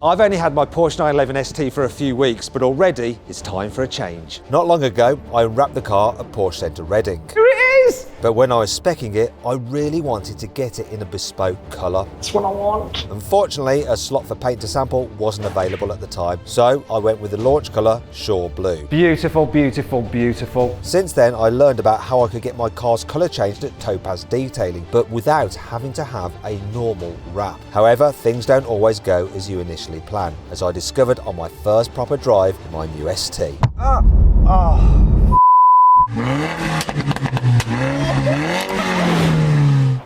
I've only had my Porsche 911 ST for a few weeks, but already it's time for a change. Not long ago, I unwrapped the car at Porsche Centre Reading. Here it is! But when I was speccing it, I really wanted to get it in a bespoke colour. That's what I want. Unfortunately, a slot for paint to sample wasn't available at the time, so I went with the launch colour, Shore Blue. Beautiful, beautiful, beautiful. Since then, I learned about how I could get my car's colour changed at Topaz Detailing, but without having to have a normal wrap. However, things don't always go as you initially plan, as I discovered on my first proper drive in my new ST.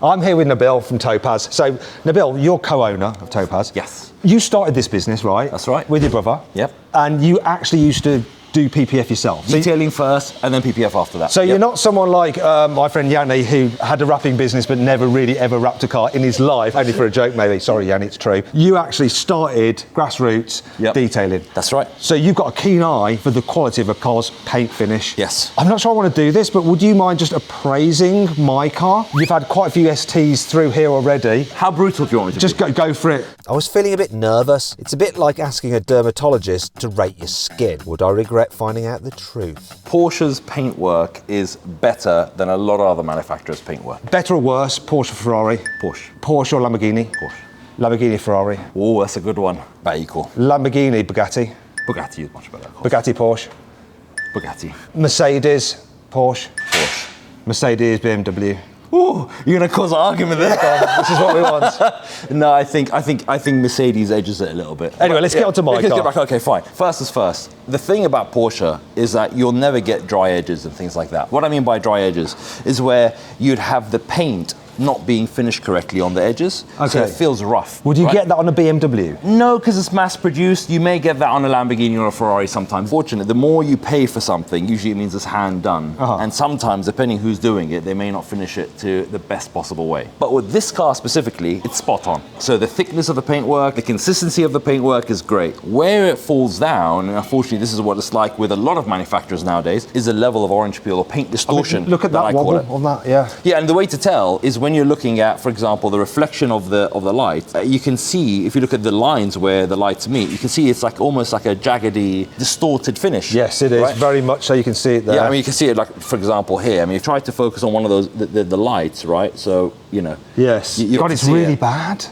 I'm here with Nabil from Topaz. So, Nabil, you're co-owner of Topaz. Yes. You started this business, right? That's right. With your brother. Yep. And you actually used to do PPF yourself. Detailing first and then PPF after that. So Yep. you're not someone like my friend Yanni, who had a wrapping business but never really ever wrapped a car in his life, only for a joke maybe. Sorry Yanni, it's true. You actually started grassroots Yep. detailing. That's right. So you've got a keen eye for the quality of a car's paint finish. Yes. I'm not sure I want to do this, but would you mind just appraising my car? You've had quite a few STs through here already. How brutal do you want me to Just go for it. I was feeling a bit nervous. It's a bit like asking a dermatologist to rate your skin. Would I regret finding out the truth? Porsche's paintwork is better than a lot of other manufacturers' paintwork. Better or worse, Porsche or Ferrari? Porsche. Porsche or Lamborghini? Porsche. Lamborghini, Ferrari. Oh, that's a good one. About equal. Lamborghini, Bugatti. Bugatti is much better, of course. Bugatti, Porsche. Bugatti. Mercedes, Porsche. Porsche. Mercedes, BMW. Ooh, you're gonna cause an argument there. This is what we want. No, I think Mercedes edges it a little bit. Anyway, let's get on to my Let's car. get back. Okay, fine. First is first. The thing about Porsche is that you'll never get dry edges and things like that. What I mean by dry edges is where you'd have the paint not being finished correctly on the edges, so Okay. it feels rough. Would you right? get that on a BMW? No, because it's mass produced. You may get that on a Lamborghini or a Ferrari sometimes. Fortunately, the more you pay for something, usually it means it's hand done. And sometimes, depending who's doing it, they may not finish it to the best possible way. But with this car specifically, it's spot on. So the thickness of the paintwork, the consistency of the paintwork is great. Where it falls down, and unfortunately this is what it's like with a lot of manufacturers nowadays, is a level of orange peel or paint distortion. Look at that I call wobble it. on that, yeah. Yeah, and the way to tell is when you're looking at, for example, the reflection of the light. You can see, if you look at the lines where the lights meet, you can see it's like almost like a jaggedy, distorted finish. Yes, it is, right? very much so. You can see it there. Yeah, I mean, you can see it, like, for example, here. I mean, you've tried to focus on one of those, the lights, right? So, you know. Yes. You God, can it's see really it. bad.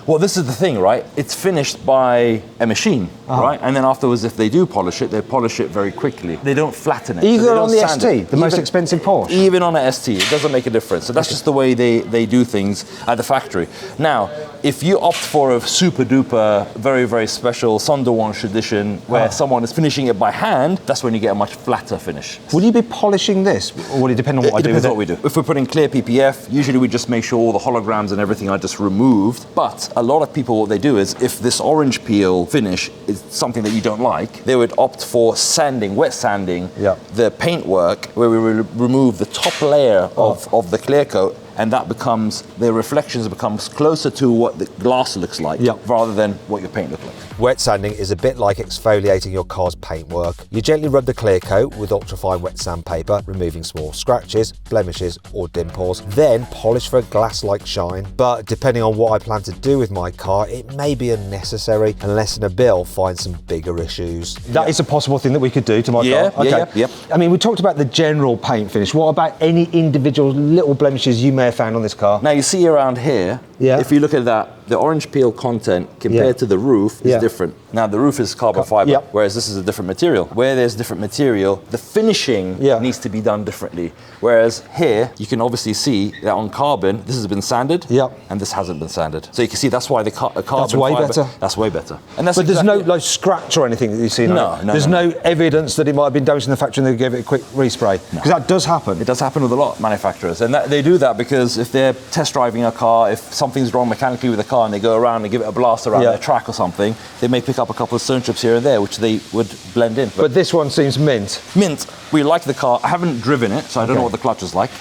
Well, this is the thing, right? It's finished by a machine, right? And then afterwards, if they do polish it, they polish it very quickly. They don't flatten it. so Even they don't on the sand ST, it. the most expensive Porsche? Even on a ST, it doesn't make a difference. So that's just the way they do things at the factory. Now, if you opt for a super duper, very, very special Sonderwunsch edition where someone is finishing it by hand, that's when you get a much flatter finish. Would you be polishing this, or would it depend on what I It do depends with on what we do. If we're putting clear PPF, usually we just make sure all the holograms and everything are just removed. But a lot of people, what they do is, if this orange peel finish is something that you don't like, they would opt for sanding, wet sanding, the paintwork, where we remove the top layer of the clear coat, and that becomes, the reflections becomes closer to what the glass looks like, rather than what your paint looks like. Wet sanding is a bit like exfoliating your car's paintwork. You gently rub the clear coat with ultrafine wet sandpaper, removing small scratches, blemishes or dimples, then polish for a glass-like shine. But depending on what I plan to do with my car, it may be unnecessary unless Nabil finds some bigger issues. That is a possible thing that we could do to my car? Yeah. I mean, we talked about the general paint finish. What about any individual little blemishes you may have found on this car? Now you see around here, if you look at that, the orange peel content compared to the roof is different. Now the roof is carbon fiber, whereas this is a different material. Where there's different material, the finishing needs to be done differently. Whereas here, you can obviously see that on carbon, this has been sanded, and this hasn't been sanded. So you can see that's why the carbon That's way fiber, better. That's way better. And that's But there's exactly no like scratch or anything that you see? No. There's no evidence that it might have been damaged in the factory and they gave it a quick respray? Because that does happen. It does happen with a lot of manufacturers, and they do that because if they're test driving a car, if something's wrong mechanically with the car and they go around and give it a blast around their track or something, they may pick up a couple of stone chips here and there, which they would blend in. But this one seems mint. Mint. We like the car. I haven't driven it, so I don't know what the clutch is like.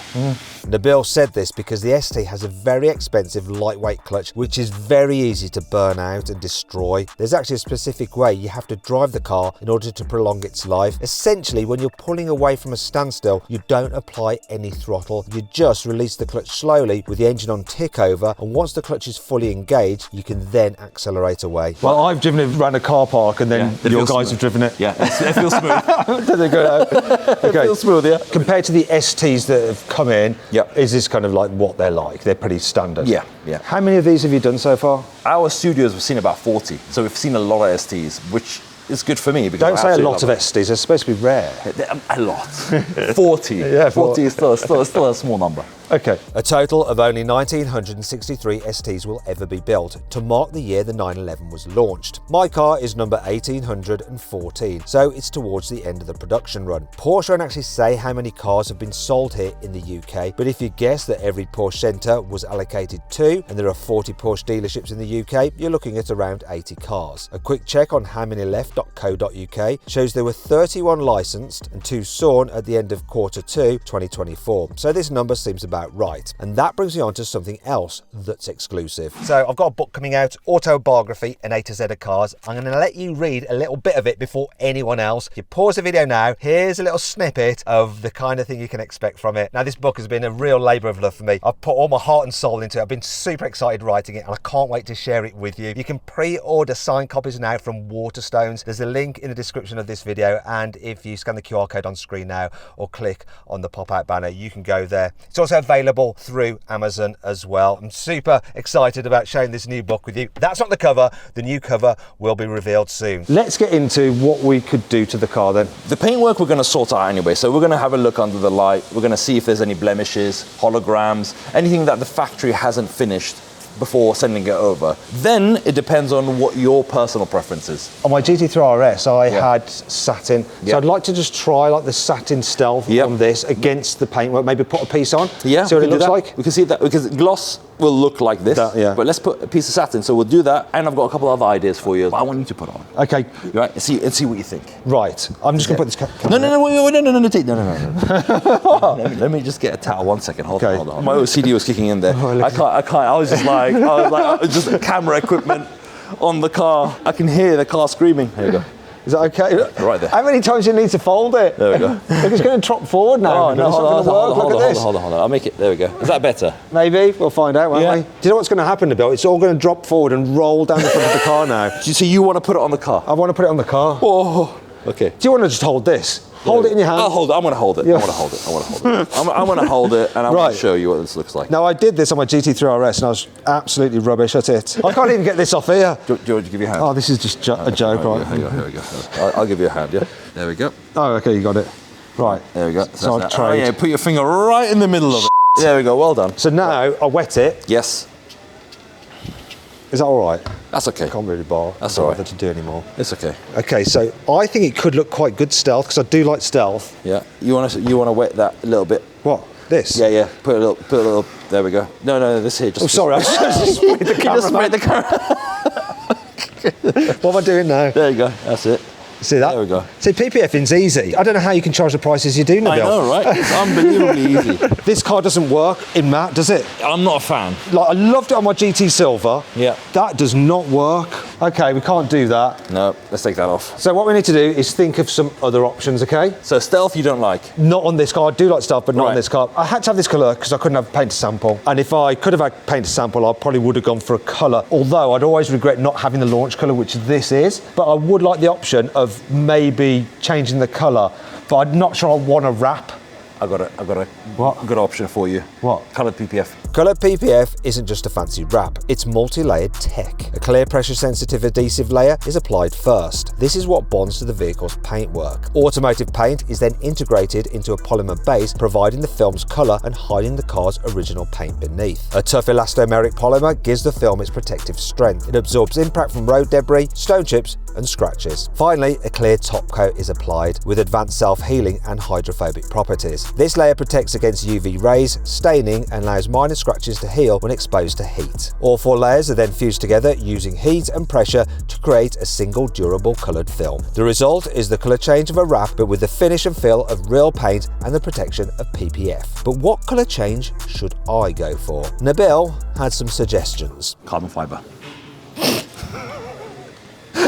Nabil said this because the ST has a very expensive lightweight clutch which is very easy to burn out and destroy. There's actually a specific way you have to drive the car in order to prolong its life. Essentially, when you're pulling away from a standstill, you don't apply any throttle. You just release the clutch slowly with the engine on tick over, and once the clutch is fully engaged, you can then accelerate away. Well, I've driven it around a car park, and then your guys have driven it. Yeah, it feels smooth. Does it go out? Okay. It feels smooth, yeah. Compared to the STs that have come in, Yep. is this kind of like what they're like? They're pretty standard. Yeah, yeah. How many of these have you done so far? Our studios, we've seen about 40, so we've seen a lot of STs, which is good for me. Because Don't I say a absolutely lot of love STs, they're supposed to be rare. it. A lot. 40. Yeah, 40 is still a small number. Okay. A total of only 1,963 STs will ever be built to mark the year the 911 was launched. My car is number 1,814, so it's towards the end of the production run. Porsche don't actually say how many cars have been sold here in the UK, but if you guess that every Porsche centre was allocated 2, and there are 40 Porsche dealerships in the UK, you're looking at around 80 cars. A quick check on howmanyleft.co.uk shows there were 31 licensed and 2 SORN at the end of Q2 2024, so this number seems about right. And that brings me on to something else that's exclusive. So I've got a book coming out, Autobiography, an A to Z of cars. I'm going to let you read a little bit of it before anyone else. You pause the video now, here's a little snippet of the kind of thing you can expect from it. Now, this book has been a real labour of love for me. I've put all my heart and soul into it. I've been super excited writing it, and I can't wait to share it with you. You can pre-order signed copies now from Waterstones. There's a link in the description of this video, and if you scan the QR code on screen now or click on the pop-out banner, you can go there. It's also available through Amazon as well. I'm super excited about sharing this new book with you. That's not the cover. The new cover will be revealed soon. Let's get into what we could do to the car then. The paintwork we're going to sort out anyway, so we're going to have a look under the light. We're going to see if there's any blemishes, holograms, anything that the factory hasn't finished before sending it over. Then it depends on what your personal preference is. On my GT3 RS, I had satin, so I'd like to just try like the satin stealth on this against the paintwork, maybe put a piece on, see what it looks like. We can see that, because gloss will look like this, but let's put a piece of satin, so we'll do that, and I've got a couple of other ideas for you I want you to put on. Okay. Right, and see what you think. Right, I'm just going to put this No, let me just get a towel, 1 second, hold on. My OCD was kicking in there. I can't, I was just camera equipment on the car. I can hear the car screaming. Here we go. Is that okay? Right there. How many times do you need to fold it? There we go. Look, it's going to drop forward now. Oh, no, hold on. I'll make it, there we go. Is that better? Maybe, we'll find out, won't we? Do you know what's going to happen, Nabil? It's all going to drop forward and roll down the front of the car now. So you want to put it on the car? I want to put it on the car. Oh, okay. Do you want to just hold this? Hold it in your hand. I'll hold it. I'm going to hold it. I'm going to hold it, and I'm going to show you what this looks like. Now, I did this on my GT3 RS, and I was absolutely rubbish at it. I can't even get this off here. Do you want to give you a hand? Oh, this is just a joke, right? Here we go. I'll give you a hand, yeah? There we go. Oh, okay, you got it. Right. There we go. So I've tried. Oh, yeah, put your finger right in the middle of it. There we go, well done. So now, I wet it. Yes. Is that all right? That's okay. I can't really bar. That's all right. to do anymore. It's okay. Okay, so I think it could look quite good stealth, because I do like stealth. Yeah. You want to wet that a little bit? What? This? Yeah. Put a little. There we go. No, this here. Oh, sorry, I just sprayed the camera. You just sprayed the camera. What am I doing now? There you go. That's it. See that? There we go. See, PPFing's easy. I don't know how you can charge the prices you do, Nabil. I know, right? It's unbelievably easy. This car doesn't work in matte, does it? I'm not a fan. Like, I loved it on my GT Silver. Yeah. That does not work. Okay, we can't do that. No, let's take that off. So what we need to do is think of some other options, okay? So stealth you don't like? Not on this car. I do like stealth, but not on this car. I had to have this colour because I couldn't have paint sample. And if I could have had paint sample, I probably would have gone for a colour. Although I'd always regret not having the launch colour, which this is. But I would like the option of maybe changing the colour, but I'm not sure I want to wrap. I've got a good option for you. What? Coloured PPF. Coloured PPF isn't just a fancy wrap, it's multi-layered tech. A clear pressure-sensitive adhesive layer is applied first. This is what bonds to the vehicle's paintwork. Automotive paint is then integrated into a polymer base, providing the film's colour and hiding the car's original paint beneath. A tough elastomeric polymer gives the film its protective strength. It absorbs impact from road debris, stone chips, and scratches. Finally, a clear top coat is applied with advanced self-healing and hydrophobic properties. This layer protects against UV rays, staining, and allows minor scratches to heal when exposed to heat. All 4 layers are then fused together using heat and pressure to create a single durable coloured film. The result is the colour change of a wrap, but with the finish and feel of real paint and the protection of PPF. But what colour change should I go for? Nabil had some suggestions. Carbon fibre.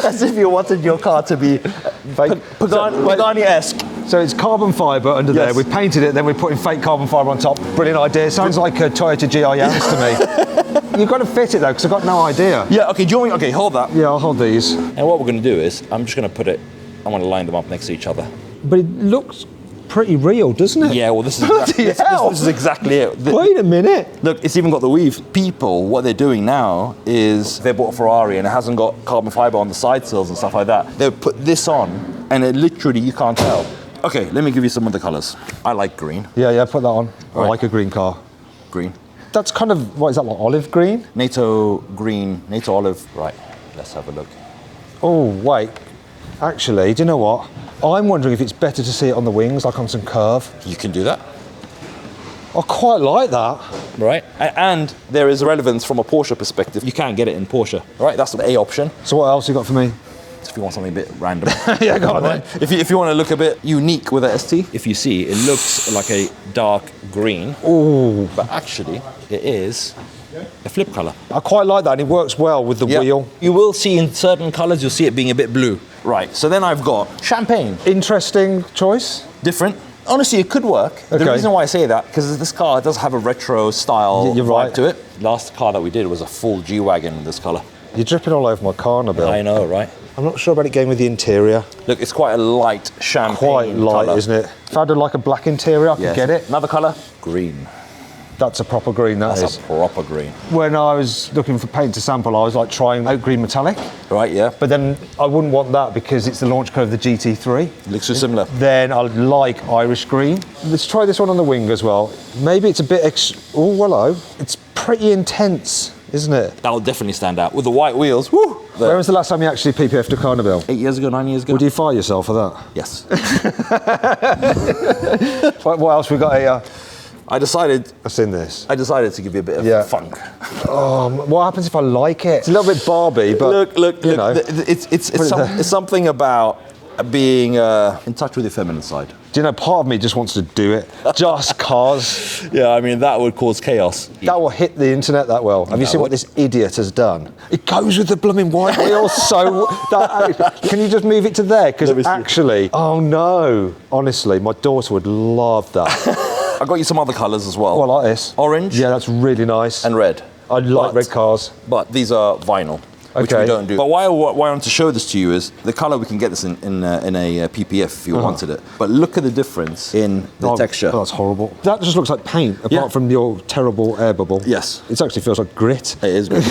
As if you wanted your car to be Pagani-esque. So it's carbon fibre under there. Yes. We painted it, then we're putting fake carbon fibre on top. Brilliant idea. Sounds like a Toyota GR Yaris to me. You've got to fit it though, because I've got no idea. Yeah, okay, do you want me, okay, hold that. Yeah, I'll hold these. And what we're going to do is, I'm just going to put it, I want to line them up next to each other. But it looks pretty real, doesn't it? Yeah, well, this is this is exactly it. Wait a minute. Look, it's even got the weave. People, what they're doing now is they bought a Ferrari and it hasn't got carbon fibre on the side sills and stuff like that. They'll put this on and it literally, you can't tell. Okay, let me give you some of the colours. I like green. Yeah, put that on. I Right. like a green car. Green. That's kind of, what is that, like olive green? NATO green, NATO olive. Right, let's have a look. Oh, wait. Actually, do you know what? I'm wondering if it's better to see it on the wings, like on some curve. You can do that. I quite like that. Right. And there is relevance from a Porsche perspective. You can't get it in Porsche. Right, that's the A option. So what else you got for me? If you want something a bit random. Yeah, go on then. If you want to look a bit unique with a ST, if you see, it looks like a dark green. Oh, But actually, it is a flip color. I quite like that, and it works well with the wheel. You will see in certain colors, you'll see it being a bit blue. Right, so then I've got champagne. Interesting choice. Different. Honestly, it could work. Okay. The reason why I say that, because this car does have a retro style You're vibe right. to it. Last car that we did was a full G-Wagon in this color. You're dripping all over my car, Nabil. I know, right? I'm not sure about it going with the interior. Look, it's quite a light champagne Quite light, colour. isn't it? If I had like a black interior, I could Yes. get it. Another color? Green. That's a proper green, That's is. a proper green. When I was looking for paint to sample, I was like trying oak green metallic. Right, yeah. But then I wouldn't want that because it's the launch code of the GT3. It looks so similar. Then I'd like Irish green. Let's try this one on the wing as well. Maybe it's a bit oh, hello. It's pretty intense, isn't it? That'll definitely stand out. With the white wheels, woo! When was the last time you actually PPF'd a Carnival? 8 years ago, 9 years ago? Would you fire yourself for that? Yes. What else we got here? I decided I've seen this. to give you a bit of Yeah. funk. What happens if I like it? It's a little bit Barbie, but Look, you know. it's something about being in touch with your feminine side. Do you know, part of me just wants to do it, just cause. Yeah, I mean, that would cause chaos. That will hit the internet that well. Have you seen what this idiot has done? It goes with the blooming white wheels so... can you just move it to there? Because actually, oh no. Honestly, my daughter would love that. I got you some other colours as well. Oh, I like this. Orange. Yeah, that's really nice. And red. I like red cars. But these are vinyl, which Okay. we don't do. But why I want to show this to you is the colour, we can get this in a PPF if you wanted it. But look at the difference in the texture. Oh, that's horrible. That just looks like paint, apart Yeah. from your terrible air bubble. Yes. It actually feels like grit. It is good.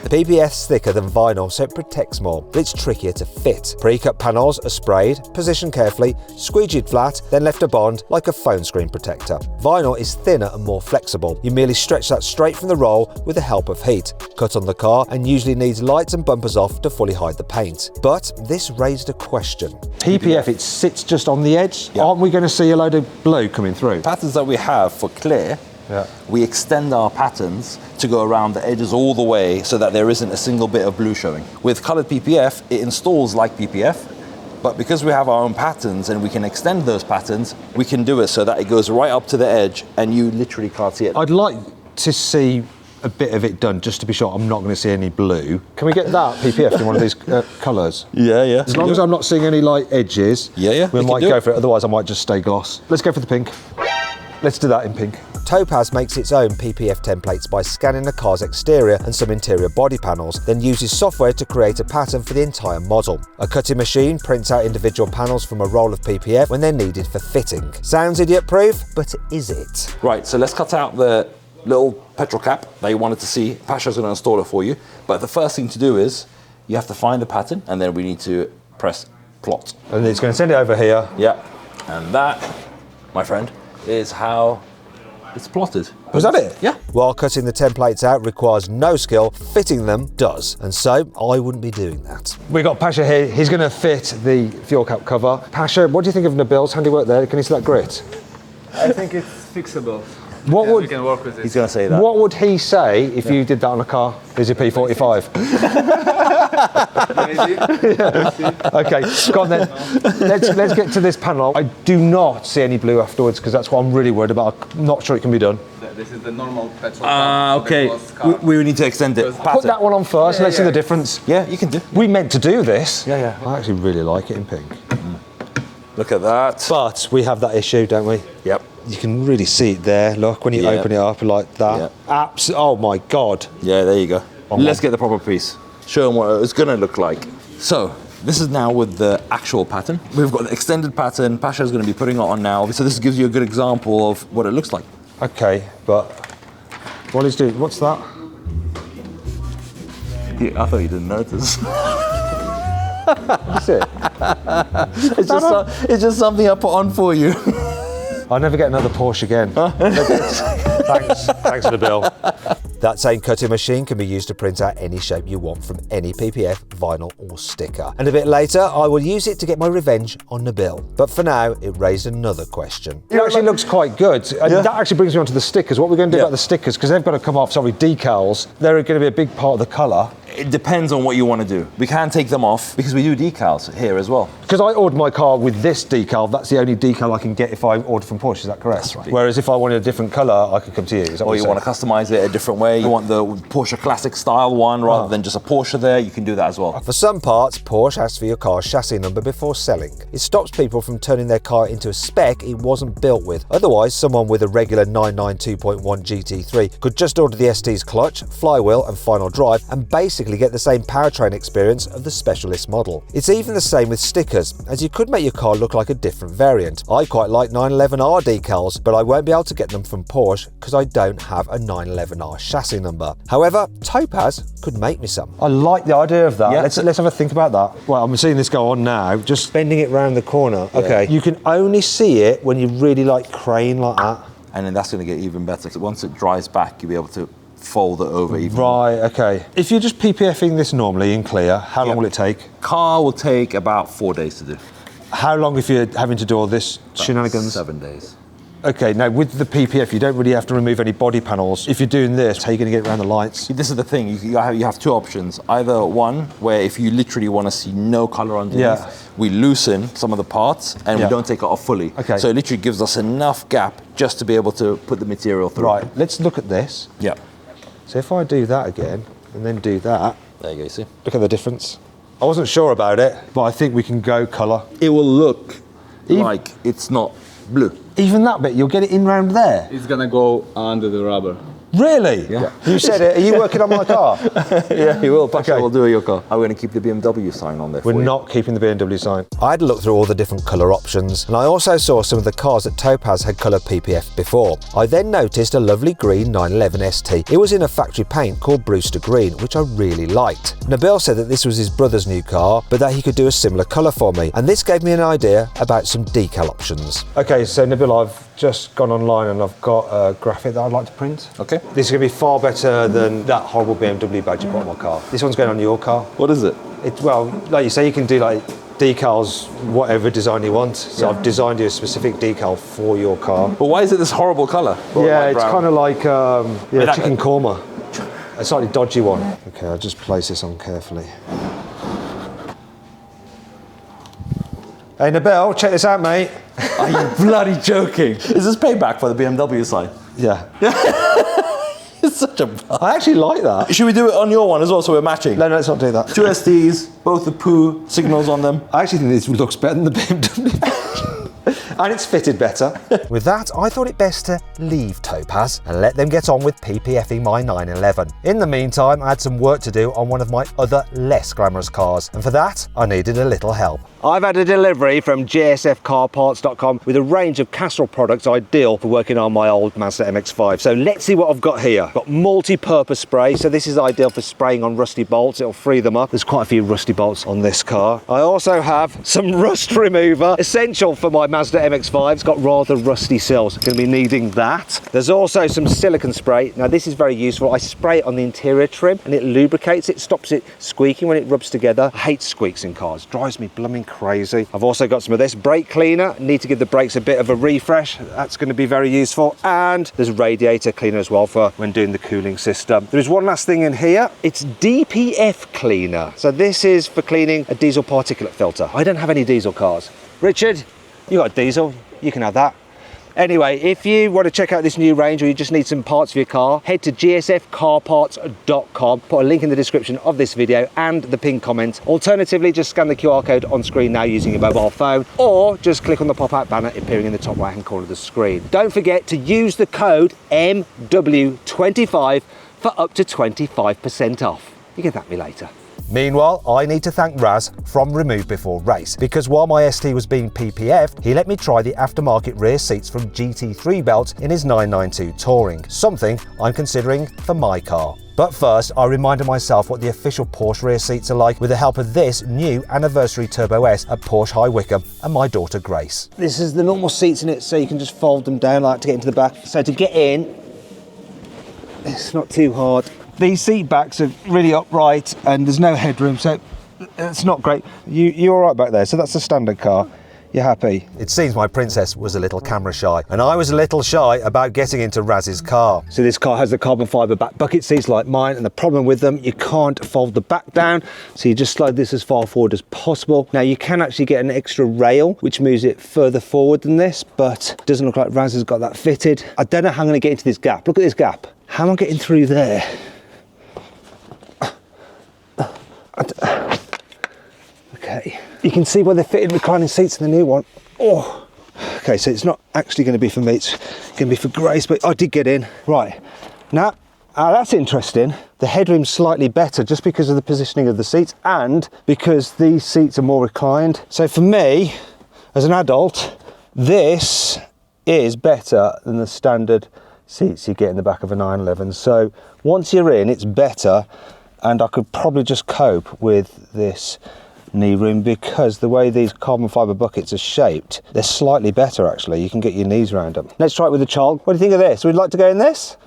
The PPF's thicker than vinyl, so it protects more, but it's trickier to fit. Pre-cut panels are sprayed, positioned carefully, squeegeed flat, then left to bond like a phone screen protector. Vinyl is thinner and more flexible. You merely stretch that straight from the roll with the help of heat. Cut on the car and usually needs lights and bumpers off to fully hide the paint. But this raised a question. PPF, it sits just on the edge. Yeah. Aren't we going to see a load of blue coming through? Patterns that we have for clear, Yeah. we extend our patterns to go around the edges all the way so that there isn't a single bit of blue showing. With coloured PPF, it installs like PPF, but because we have our own patterns and we can extend those patterns, we can do it so that it goes right up to the edge and you literally can't see it. I'd like to see a bit of it done just to be sure I'm not going to see any blue. Can we get that PPF in one of these colours? Yeah. As long as I'm not seeing any light edges, Yeah, we we might can do go it. for it. Otherwise, I might just stay gloss. Let's go for the pink. Let's do that in pink. Topaz makes its own PPF templates by scanning the car's exterior and some interior body panels, then uses software to create a pattern for the entire model. A cutting machine prints out individual panels from a roll of PPF when they're needed for fitting. Sounds idiot-proof, but is it? Right, so let's cut out the little petrol cap that you wanted to see. Pasha's going to install it for you. But the first thing to do is you have to find the pattern and then we need to press plot. And it's going to send it over here. Yeah. And that, my friend, is how It's plotted. Was that it? Yeah. While cutting the templates out requires no skill, fitting them does. And so I wouldn't be doing that. We got Pasha here. He's going to fit the fuel cap cover. Pasha, what do you think of Nabil's handiwork there? Can you see that grit? I think it's fixable. What We would can work with it. He's going to say that. What would he say if you did that on a car? Is it P45? Okay, go on then. Let's get to this panel. I do not see any blue afterwards because that's what I'm really worried about. I'm not sure it can be done. This is the normal petrol. Okay. We need to extend it. Put that one on first. Let's see the difference. Yeah, you can do. We meant to do this. Yeah. I actually really like it in pink. Look at that. But we have that issue, don't we? Yep. You can really see it there. Look, when you open it up like that. Oh my God. Yeah, there you go. Let's get the proper piece. Show them what it's going to look like. So, this is now with the actual pattern. We've got the extended pattern. Pasha is going to be putting it on now. So this gives you a good example of what it looks like. Okay, but what he's doing, what's that? Yeah, I thought you didn't notice. That's it. It's just something I put on for you. I'll never get another Porsche again. Thanks for the bill. That same cutting machine can be used to print out any shape you want from any PPF, vinyl or sticker. And a bit later, I will use it to get my revenge on Nabil. But for now, it raised another question. It actually looks quite good. And that actually brings me on to the stickers. What we're going to do about the stickers, because they've got to come off, decals. They're going to be a big part of the colour. It depends on what you want to do. We can take them off because we do decals here as well. Because I ordered my car with this decal, that's the only decal I can get if I order from Porsche, is that correct? That's right. Whereas if I wanted a different colour, I could come to you. Is that Or you want to customise it a different way. You want the Porsche Classic style one rather than just a Porsche there, you can do that as well. For some parts, Porsche asks for your car's chassis number before selling. It stops people from turning their car into a spec it wasn't built with. Otherwise, someone with a regular 992.1 GT3 could just order the ST's clutch, flywheel and final drive and basically get the same powertrain experience of the specialist model. It's even the same with stickers, as you could make your car look like a different variant. I quite like 911R decals, but I won't be able to get them from Porsche because I don't have a 911R chassis number. However, Topaz could make me some. I like the idea of that. Yeah. Let's have a think about that. Well, I'm seeing this go on now, just bending it round the corner. Okay. You can only see it when you really crane like that. And then that's going to get even better. So once it dries back, you'll be able to fold it over even more. Right, okay. If you're just PPFing this normally in clear, how long will it take? Car will take about 4 days to do. How long if you're having to do all this shenanigans? 7 days. Okay, now with the PPF, you don't really have to remove any body panels. If you're doing this, how are you going to get around the lights? This is the thing, you have two options. Either one, where if you literally want to see no colour underneath, we loosen some of the parts and we don't take it off fully. Okay. So it literally gives us enough gap just to be able to put the material through. Right, let's look at this. Yeah. So if I do that again, and then do that, There you go, you see? look at the difference. I wasn't sure about it, but I think we can go colour. It will look like it's not blue. Even that bit, you'll get it in round there. It's gonna go under the rubber. Really? Yeah. You said it. Are you working on my car? Yeah, he will. Pasha Okay. will do your car. I'm going to keep the BMW sign on there We're for you. not keeping the BMW sign. I had a look through all the different colour options, and I also saw some of the cars that Topaz had colour PPF before. I then noticed a lovely green 911 ST. It was in a factory paint called Brewster Green, which I really liked. Nabil said that this was his brother's new car, but that he could do a similar colour for me, and this gave me an idea about some decal options. Okay, so Nabil, I've just gone online and I've got a graphic that I'd like to print. Okay. This is going to be far better than that horrible BMW badge you put on my car. This one's going on your car. What is it? Well, like you say, you can do decals, whatever design you want. So I've designed you a specific decal for your car. But why is it this horrible colour? Yeah, it's kind of like that- chicken korma. A slightly dodgy one. Okay, I'll just place this on carefully. Hey Nabil, check this out, mate. Are you bloody joking? Is this payback for the BMW sign? Yeah. It's such a... I actually like that. Should we do it on your one as well so we're matching? No, let's not do that. Two STs, both the poo signals on them. I actually think this looks better than the BMW. And it's fitted better. With that, I thought it best to leave Topaz and let them get on with PPFing my 911. In the meantime, I had some work to do on one of my other less glamorous cars, and for that, I needed a little help. I've had a delivery from jsfcarparts.com with a range of Castrol products ideal for working on my old Mazda MX-5. So let's see what I've got here. Got multi-purpose spray, so this is ideal for spraying on rusty bolts. It'll free them up. There's quite a few rusty bolts on this car. I also have some rust remover, essential for my Mazda MX-5. It's got rather rusty sills. Going to be needing that. There's also some silicone spray. Now this is very useful. I spray it on the interior trim and it lubricates it, stops it squeaking when it rubs together. I hate squeaks in cars. Drives me blooming crazy. I've also got some of this brake cleaner. Need to give the brakes a bit of a refresh. That's going to be very useful. And there's radiator cleaner as well for when doing the cooling system. There is one last thing in here. It's DPF cleaner. So this is for cleaning a diesel particulate filter. I don't have any diesel cars. Richard, you got a diesel, you can have that. Anyway, if you want to check out this new range or you just need some parts for your car, head to gsfcarparts.com. Put a link in the description of this video and the pinned comment. Alternatively, just scan the QR code on screen now using your mobile phone, or just click on the pop-out banner appearing in the top right-hand corner of the screen. Don't forget to use the code MW25 for up to 25% off. You can thank me later. Meanwhile, I need to thank Raz from Remove Before Race, because while my ST was being PPF'd, he let me try the aftermarket rear seats from GT3 Belt in his 992 Touring, something I'm considering for my car. But first, I reminded myself what the official Porsche rear seats are like with the help of this new Anniversary Turbo S at Porsche High Wycombe and my daughter Grace. This is the normal seats in it, so you can just fold them down like to get into the back. So to get in, it's not too hard. These seat backs are really upright and there's no headroom, so it's not great. You're all right back there, so that's the standard car. You're happy? It seems my princess was a little camera shy, and I was a little shy about getting into Raz's car. So this car has the carbon fibre back bucket seats like mine, and the problem with them, you can't fold the back down, so you just slide this as far forward as possible. Now you can actually get an extra rail, which moves it further forward than this, but it doesn't look like Raz has got that fitted. I don't know how I'm going to get into this gap. Look at this gap. How am I getting through there? Okay, you can see where they're fitted reclining seats in the new one. Oh, okay, so it's not actually going to be for me, it's going to be for Grace, but I did get in. Right, now, that's interesting. The headroom's slightly better just because of the positioning of the seats and because these seats are more reclined. So for me, as an adult, this is better than the standard seats you get in the back of a 911. So once you're in, it's better. And I could probably just cope with this knee room because the way these carbon fibre buckets are shaped, they're slightly better actually. You can get your knees around them. Let's try it with the child. What do you think of this? Would you like to go in this?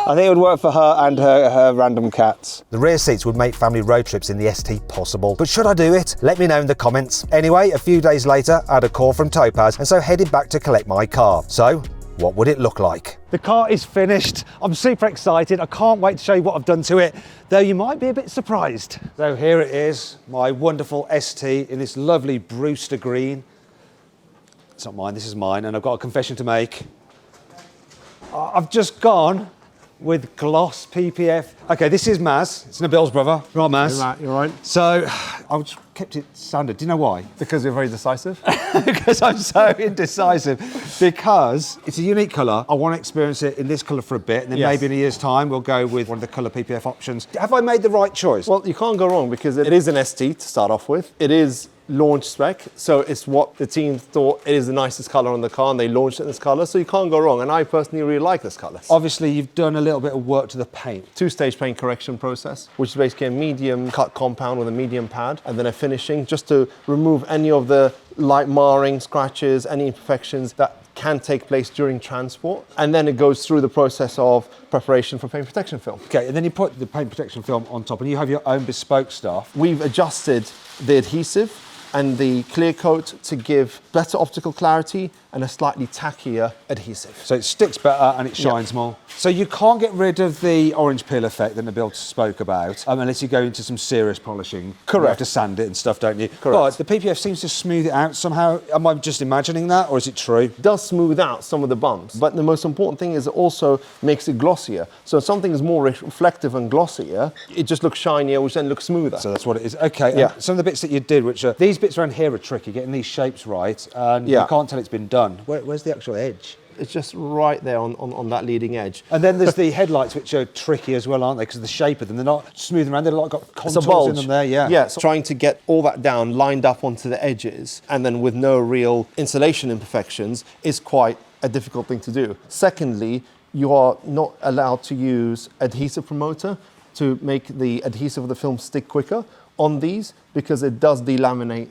I think it would work for her and her random cats. The rear seats would make family road trips in the ST possible, but should I do it? Let me know in the comments. Anyway, a few days later, I had a call from Topaz and so headed back to collect my car. So, what would it look like? The car is finished. I'm super excited. I can't wait to show you what I've done to it, though you might be a bit surprised. So here it is, my wonderful ST in this lovely Brewster green. It's not mine, this is mine, and I've got a confession to make. I've just gone with gloss PPF. Okay, this is Maz. It's Nabil's brother. Right, Maz? You're right. So, I just kept it standard. Do you know why? Because you're very decisive. Because I'm so indecisive. Because it's a unique colour. I want to experience it in this colour for a bit, and then maybe in a year's time we'll go with one of the colour PPF options. Have I made the right choice? Well, you can't go wrong because it is an ST to start off with. It is launch spec, so it's what the team thought it is the nicest colour on the car, and they launched it in this colour, so you can't go wrong. And I personally really like this colour. Obviously, you've done a little bit of work to the paint. Two-stage paint correction process, which is basically a medium cut compound with a medium pad, and then a finishing just to remove any of the light marring, scratches, any imperfections that can take place during transport. And then it goes through the process of preparation for paint protection film. Okay, and then you put the paint protection film on top, and you have your own bespoke stuff. We've adjusted the adhesive and the clear coat to give better optical clarity and a slightly tackier adhesive. So it sticks better and it shines more. So you can't get rid of the orange peel effect that Nabil spoke about unless you go into some serious polishing. Correct. You have to sand it and stuff, don't you? Correct. But the PPF seems to smooth it out somehow. Am I just imagining that, or is it true? It does smooth out some of the bumps, but the most important thing is it also makes it glossier. So if something is more reflective and glossier, it just looks shinier, which then looks smoother. So that's what it is. Okay, Yeah. and some of the bits that you did, which are, these bits around here are tricky, getting these shapes right, and you can't tell it's been done. Where's the actual edge? It's just right there on that leading edge. And then there's the headlights, which are tricky as well, aren't they? Because of the shape of them. They're not smooth around, they've like got It's a contours bulge. in them there, yeah. Yeah, so trying to get all that down, lined up onto the edges, and then with no real insulation imperfections is quite a difficult thing to do. Secondly, you are not allowed to use adhesive promoter to make the adhesive of the film stick quicker on these because it does delaminate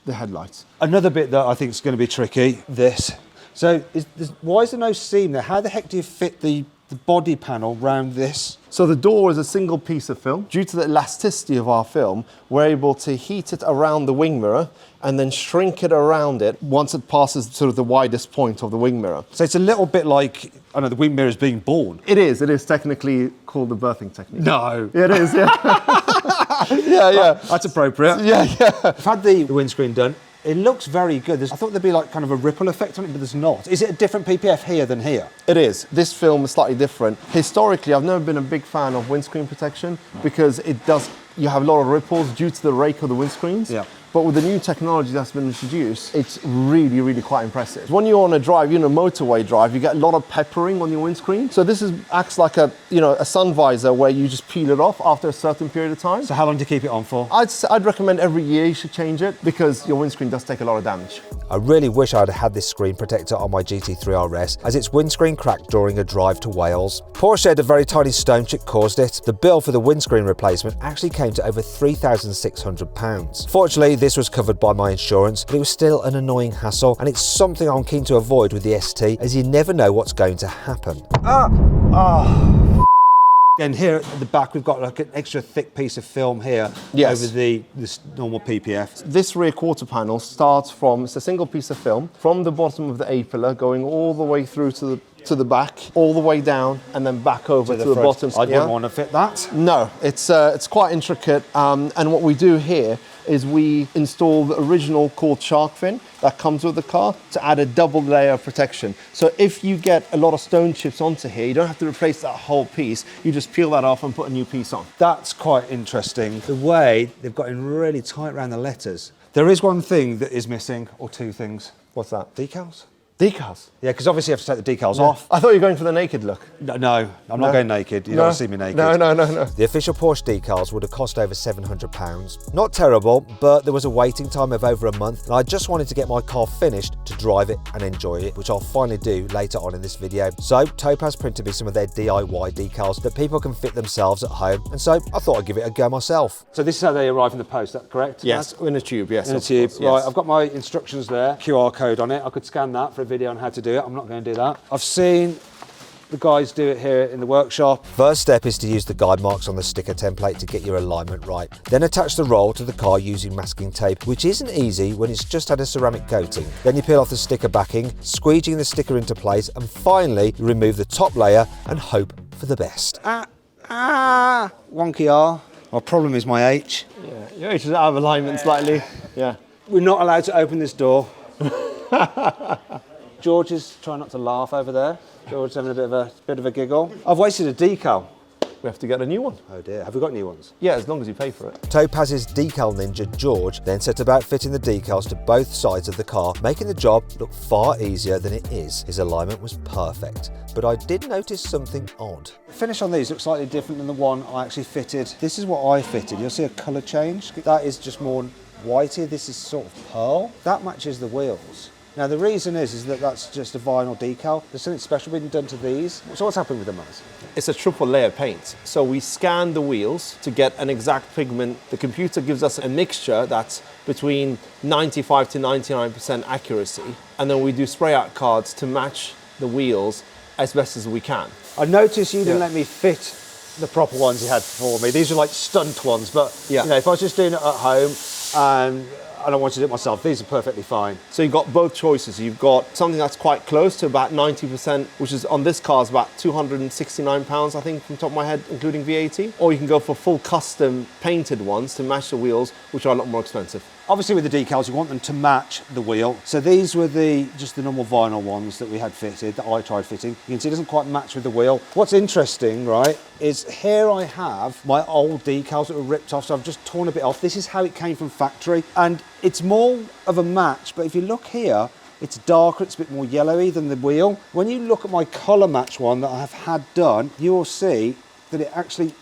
the headlights. Another bit that I think is going to be tricky, this. So why is there no seam there? How the heck do you fit the body panel round this? So the door is a single piece of film. Due to the elasticity of our film, we're able to heat it around the wing mirror and then shrink it around it once it passes sort of the widest point of the wing mirror. So it's a little bit like, I know, the wing mirror is being born. It is technically called the birthing technique. No. It is, yeah. yeah. That's appropriate. Yeah. I've had the windscreen done. It looks very good. I thought there'd be like kind of a ripple effect on it, but there's not. Is it a different PPF here than here? It is. This film is slightly different. Historically, I've never been a big fan of windscreen protection because you have a lot of ripples due to the rake of the windscreens. Yeah. But with the new technology that's been introduced, it's really, really quite impressive. When you're on a drive, a motorway drive, you get a lot of peppering on your windscreen. So this acts like a sun visor where you just peel it off after a certain period of time. So how long do you keep it on for? I'd recommend every year you should change it because your windscreen does take a lot of damage. I really wish I'd had this screen protector on my GT3 RS, as its windscreen cracked during a drive to Wales. Porsche said a very tiny stone chip caused it. The bill for the windscreen replacement actually came to over £3,600. Fortunately, this was covered by my insurance, but it was still an annoying hassle, and it's something I'm keen to avoid with the ST, as you never know what's going to happen. And here at the back, we've got like an extra thick piece of film here over this normal PPF. This rear quarter panel starts from, it's a single piece of film, from the bottom of the A-pillar, going all the way through to the back, all the way down, and then back over to the bottom. I wouldn't want to fit that. No, it's quite intricate, and what we do here is we install the original called shark fin that comes with the car to add a double layer of protection. So if you get a lot of stone chips onto here, you don't have to replace that whole piece. You just peel that off and put a new piece on. That's quite interesting. The way they've got in really tight around the letters. There is one thing that is missing, or two things. What's that? Decals? Decals? Yeah, because obviously you have to take the decals off. I thought you were going for the naked look. No, I'm not going naked. You don't want to see me naked. No. The official Porsche decals would have cost over £700. Not terrible, but there was a waiting time of over a month, and I just wanted to get my car finished to drive it and enjoy it, which I'll finally do later on in this video. So Topaz printed me some of their DIY decals that people can fit themselves at home, and so I thought I'd give it a go myself. So this is how they arrive in the post, is that correct? Yes, in a tube, yes. In a tube, course, right. yes. I've got my instructions there, QR code on it. I could scan that for a video on how to do it. I'm not going to do that. I've seen the guys do it here in the workshop. First step is to use the guide marks on the sticker template to get your alignment right. Then attach the roll to the car using masking tape, which isn't easy when it's just had a ceramic coating. Then you peel off the sticker backing, squeegeeing the sticker into place, and finally you remove the top layer and hope for the best. Wonky R. My problem is my H. Yeah, your H is out of alignment slightly. Yeah. We're not allowed to open this door. George is trying not to laugh over there. George is having a bit of a giggle. I've wasted a decal. We have to get a new one. Oh dear, have we got new ones? Yeah, as long as you pay for it. Topaz's decal ninja George then set about fitting the decals to both sides of the car, making the job look far easier than it is. His alignment was perfect, but I did notice something odd. The finish on these looks slightly different than the one I actually fitted. This is what I fitted. You'll see a colour change. That is just more whitey. This is sort of pearl. That matches the wheels. Now the reason is that that's just a vinyl decal. There's something special being done to these. So what's happened with them, Maz? It's a triple layer paint. So we scan the wheels to get an exact pigment. The computer gives us a mixture that's between 95 to 99% accuracy. And then we do spray out cards to match the wheels as best as we can. I noticed you didn't let me fit the proper ones you had for me. These are like stunt ones, but Yeah. you know, if I was just doing it at home and I don't want to do it myself, these are perfectly fine. So you've got both choices. You've got something that's quite close to about 90%, which is on this car is about £269, I think, from the top of my head, including VAT. Or you can go for full custom painted ones to match the wheels, which are a lot more expensive. Obviously with the decals, you want them to match the wheel. So these were just the normal vinyl ones that we had fitted, that I tried fitting. You can see it doesn't quite match with the wheel. What's interesting, right, is here I have my old decals that were ripped off, so I've just torn a bit off. This is how it came from factory, and it's more of a match, but if you look here, it's darker, it's a bit more yellowy than the wheel. When you look at my colour match one that I have had done, you will see that it actually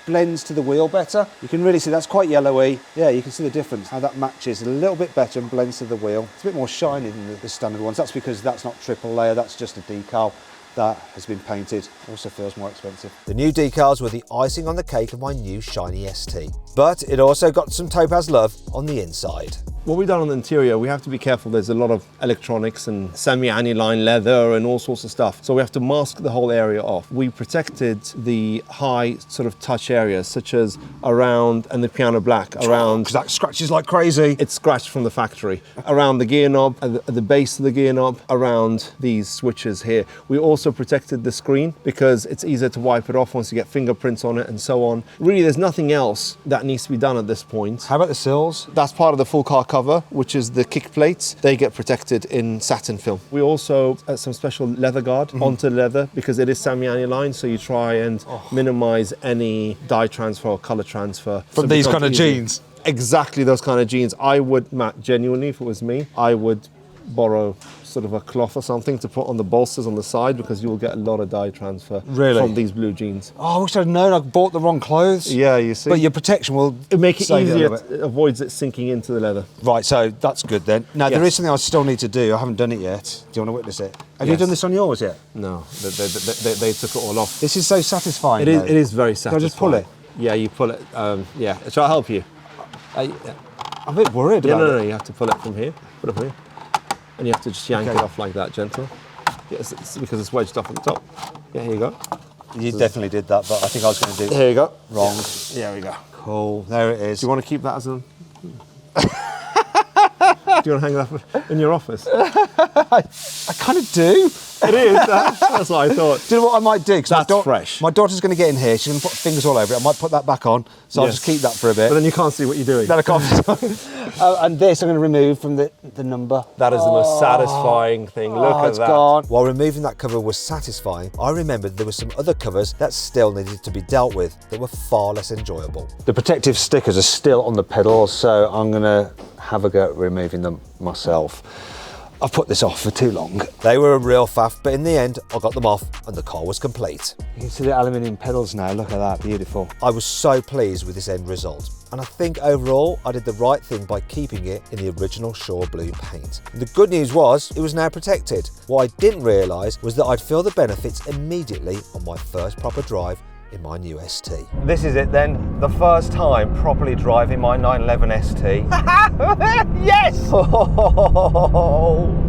blends to the wheel better. You can really see that's quite yellowy. Yeah, you can see the difference, how that matches a little bit better and blends to the wheel. It's a bit more shiny than the standard ones. That's because that's not triple layer, that's just a decal that has been painted. Also feels more expensive. The new decals were the icing on the cake of my new shiny ST. But it also got some Topaz love on the inside. What we've done on the interior, we have to be careful. There's a lot of electronics and semi-aniline leather and all sorts of stuff. So we have to mask the whole area off. We protected the high sort of touch areas, such as around, and the piano black, around. Because that scratches like crazy. It's scratched from the factory. Around the gear knob, at the base of the gear knob, around these switches here. We also protected the screen because it's easier to wipe it off once you get fingerprints on it and so on. Really, there's nothing else that needs to be done at this point. How about the sills? That's part of the full car cover, which is the kick plates. They get protected in satin film. We also add some special leather guard onto the leather because it is semi-aniline, so you try and minimize any dye transfer or color transfer. From So it these becomes kind of easy. jeans? Exactly those kind of jeans. I would, Matt, genuinely, if it was me, I would borrow sort of a cloth or something to put on the bolsters on the side because you will get a lot of dye transfer from these blue jeans. Oh, I wish I'd known. I bought the wrong clothes. Yeah, you see. But your protection will make it save easier. a little bit. It avoids it sinking into the leather. Right, so that's good then. Now, there Yes. is something I still need to do. I haven't done it yet. Do you want to witness it? Have you Yes. done this on yours yet? No, they took it all off. This is so satisfying. It is. though. It is very Can I satisfying. just pull it? Yeah, you pull it. Yeah, shall I help you? I'm a bit worried Yeah, about no, it. you have to pull it from here. Put it from here, and you have to just yank it off like that, gentle. Yes, it's because it's wedged off at the top. Yeah, here you go. You definitely did that, but I think I was going to do Here you go. wrong. There we go. Cool, there it is. Do you want to keep that as a? Do you want to hang that in your office? I kind of do. It is. That's what I thought. Do you know what I might do? 'Cause That's fresh. My daughter's going to get in here. She's going to put fingers all over it. I might put that back on. So I'll Yes. just keep that for a bit. But then you can't see what you're doing. Then I can't. And this I'm going to remove from the number. That is the most satisfying thing. Look at it's that. gone. While removing that cover was satisfying, I remembered there were some other covers that still needed to be dealt with that were far less enjoyable. The protective stickers are still on the pedals, so I'm going to have a go at removing them myself. I've put this off for too long. They were a real faff, but in the end, I got them off and the car was complete. You can see the aluminium pedals now. Look at that, beautiful. I was so pleased with this end result, and I think overall I did the right thing by keeping it in the original Shore Blue paint. And the good news was it was now protected. What I didn't realise was that I'd feel the benefits immediately on my first proper drive in my new ST. This is it then, the first time properly driving my 911 ST. Yes!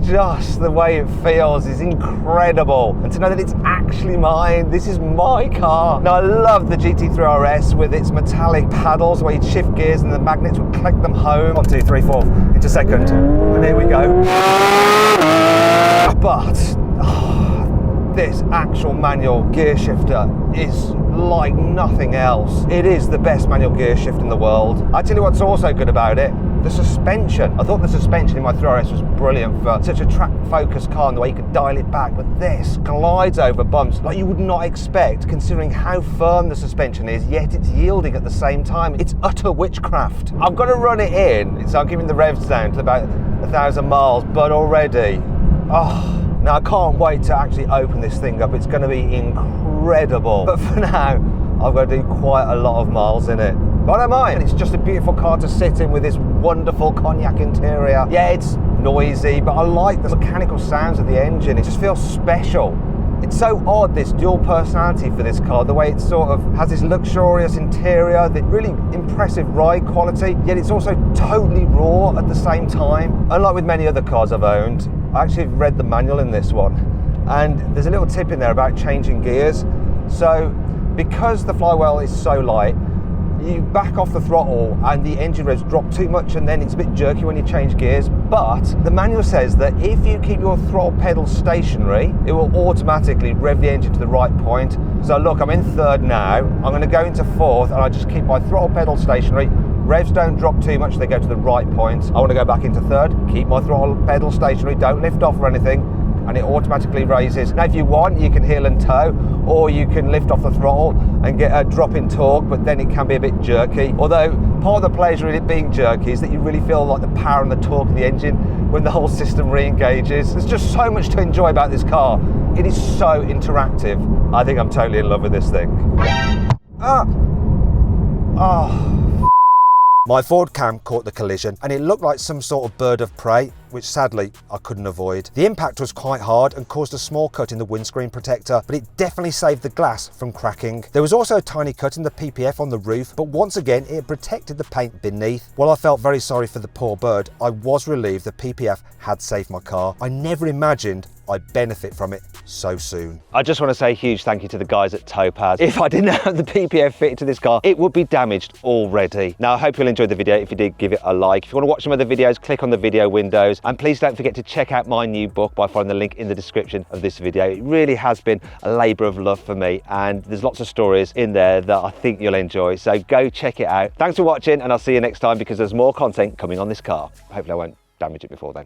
Just the way it feels is incredible. And to know that it's actually mine, this is my car. Now I love the GT3 RS with its metallic paddles where you'd shift gears and the magnets would click them home. 1, 2, 3, 4, into second. And here we go. But, this actual manual gear shifter is like nothing else. It is the best manual gear shift in the world. I tell you what's also good about it, the suspension. I thought the suspension in my 3RS was brilliant for such a track-focused car and the way you could dial it back, but this glides over bumps like you would not expect considering how firm the suspension is, yet it's yielding at the same time. It's utter witchcraft. I've got to run it in, so I'm keeping the revs down to about 1,000 miles, but already, now I can't wait to actually open this thing up. It's going to be incredible. But for now, I've got to do quite a lot of miles in it. But I don't mind. It's just a beautiful car to sit in with this wonderful cognac interior. Yeah, it's noisy, but I like the mechanical sounds of the engine. It just feels special. It's so odd, this dual personality for this car, the way it sort of has this luxurious interior, the really impressive ride quality, yet it's also totally raw at the same time. Unlike with many other cars I've owned, I actually read the manual in this one, and there's a little tip in there about changing gears. So because the flywheel is so light, you back off the throttle and the engine revs drop too much and then it's a bit jerky when you change gears. But the manual says that if you keep your throttle pedal stationary, it will automatically rev the engine to the right point. So look, I'm in third now. I'm going to go into fourth and I just keep my throttle pedal stationary. Revs don't drop too much, they go to the right point. I want to go back into third, keep my throttle pedal stationary, don't lift off or anything, and it automatically raises. Now if you want, you can heel and toe, or you can lift off the throttle and get a drop in torque, but then it can be a bit jerky. Although part of the pleasure in it being jerky is that you really feel like the power and the torque of the engine when the whole system re-engages. There's just so much to enjoy about this car. It is so interactive. I think I'm totally in love with this thing. My forward cam caught the collision and it looked like some sort of bird of prey, which sadly I couldn't avoid. The impact was quite hard and caused a small cut in the windscreen protector, but it definitely saved the glass from cracking. There was also a tiny cut in the PPF on the roof, but once again it protected the paint beneath. While I felt very sorry for the poor bird, I was relieved the PPF had saved my car. I never imagined I'd benefit from it so soon. I just want to say a huge thank you to the guys at Topaz. If I didn't have the PPF fitted to this car, it would be damaged already. Now, I hope you'll enjoy the video. If you did, give it a like. If you want to watch some other videos, click on the video windows. And please don't forget to check out my new book by following the link in the description of this video. It really has been a labour of love for me, and there's lots of stories in there that I think you'll enjoy. So go check it out. Thanks for watching, and I'll see you next time because there's more content coming on this car. Hopefully I won't damage it before then.